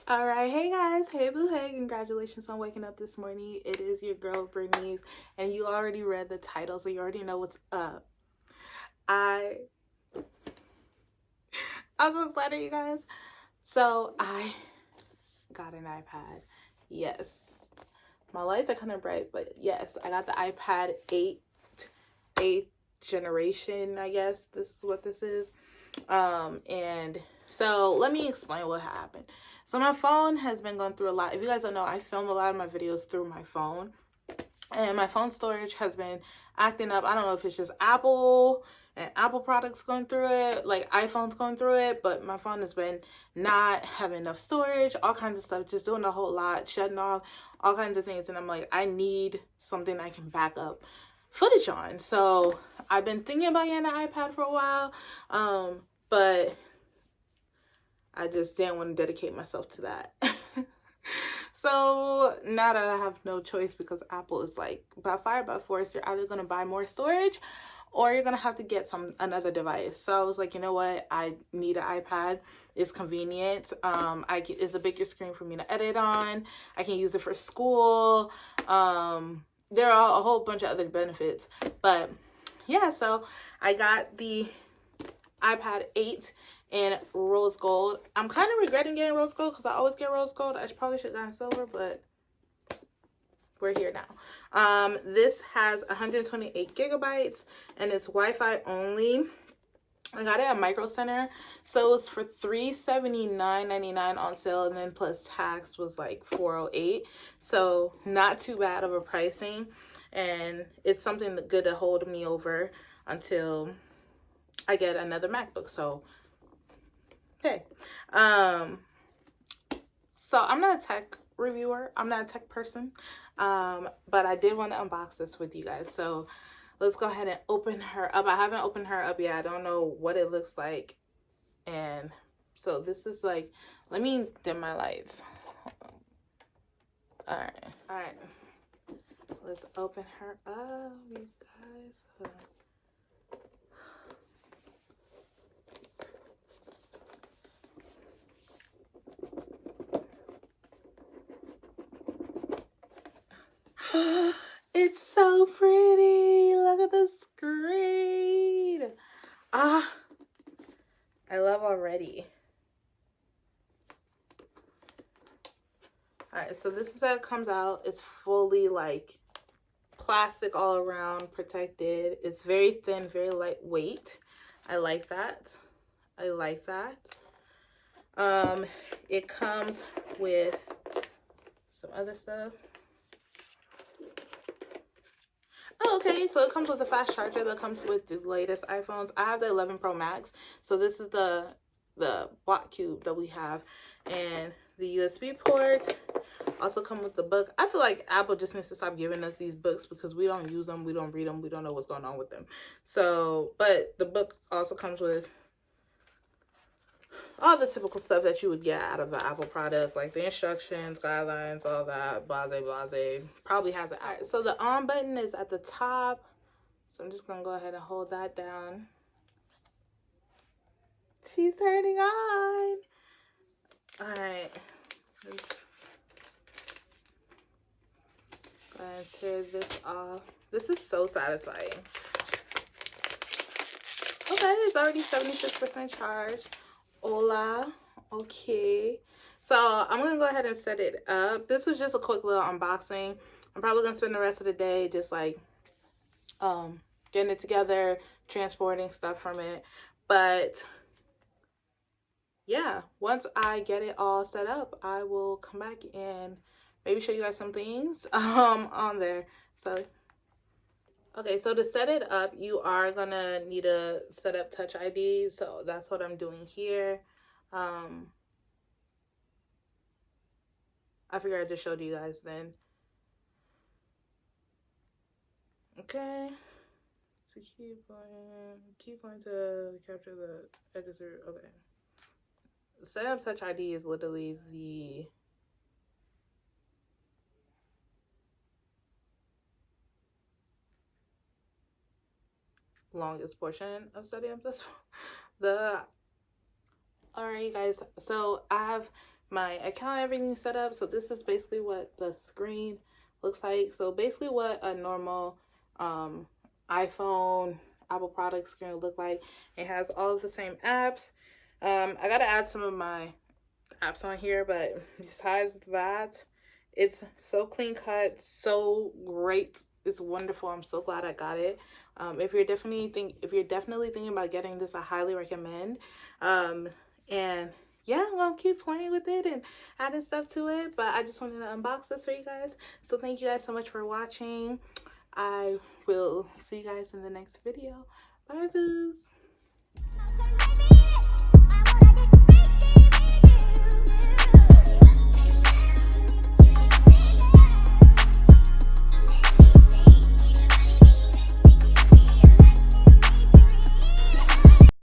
All right, hey guys, hey boo, hey, congratulations on waking up this morning. It is your girl Bernice, and you already read the title, so you already know what's up. I I'm so excited, you guys. So I got an iPad. Yes, my lights are kind of bright, but yes, I got the iPad 8th generation. I guess this is what this is. And so let me explain what happened. So my phone has been going through a lot. If you guys don't know, I film a lot of my videos through my phone, and my phone storage has been acting up. I don't know if it's just Apple and Apple products going through it, like iPhones going through it, but my phone has been not having enough storage, all kinds of stuff, just doing a whole lot, shutting off, all kinds of things. And I'm like, I need something I can back up footage on. So I've been thinking about getting an iPad for a while, but I just didn't want to dedicate myself to that. So now that I have no choice, because Apple is like, by fire by force, you're either going to buy more storage or you're going to have to get another device. So I was like, you know what? I need an iPad. It's convenient. It's a bigger screen for me to edit on. I can use it for school. There are a whole bunch of other benefits. But yeah, so I got the iPad 8 in rose gold. I'm kind of regretting getting rose gold because I always get rose gold. I probably should have gotten silver, but we're here now. This has 128 gigabytes and it's Wi-Fi only. I got it at Micro Center, so it was for $379.99 on sale, and then plus tax was like $408. So not too bad of a pricing, and it's something good to hold me over until I get another MacBook. So okay. So I'm not a tech reviewer. I'm not a tech person. But I did want to unbox this with you guys. So let's go ahead and open her up. I haven't opened her up yet. I don't know what it looks like. And so this is like, let me dim my lights. All right. Let's open her up, you guys. It's so pretty. Look at the screen. I love already. All right, so this is how it comes out. It's fully like plastic all around, protected. It's very thin, very lightweight. I like that. It comes with some other stuff. Oh, okay, so it comes with a fast charger that comes with the latest iPhones. I have the 11 Pro Max, so this is the block cube that we have, and the USB port. Also come with the book. I feel like Apple just needs to stop giving us these books because we don't use them, we don't read them, we don't know what's going on with them. So, but the book also comes with all the typical stuff that you would get out of an Apple product, like the instructions, guidelines, all that, blase. Probably has it. All right, so the on button is at the top. So I'm just going to go ahead and hold that down. She's turning on. All right. Go ahead and tear this off. This is so satisfying. Okay, it's already 76% charged. Hola. Okay. So I'm going to go ahead and set it up. This was just a quick little unboxing. I'm probably going to spend the rest of the day just like getting it together, transporting stuff from it. But yeah, once I get it all set up, I will come back and maybe show you guys some things on there. So okay, so to set it up, you are gonna need to set up Touch ID. So that's what I'm doing here. I figured I just showed you guys then. Okay. So keep going to capture the editor. Okay. Set up Touch ID is literally the longest portion of setting up this. Alright, you guys, so I have my account, everything set up. So this is basically what the screen looks like. So basically what a normal iPhone Apple product screen would look like. It has all of the same apps. I gotta add some of my apps on here, but besides that, it's so clean cut, so great. It's wonderful. I'm so glad I got it. If you're definitely thinking about getting this, I highly recommend. And yeah, I'm gonna keep playing with it and adding stuff to it, but I just wanted to unbox this for you guys. So thank you guys so much for watching. I will see you guys in the next video. Bye, boos.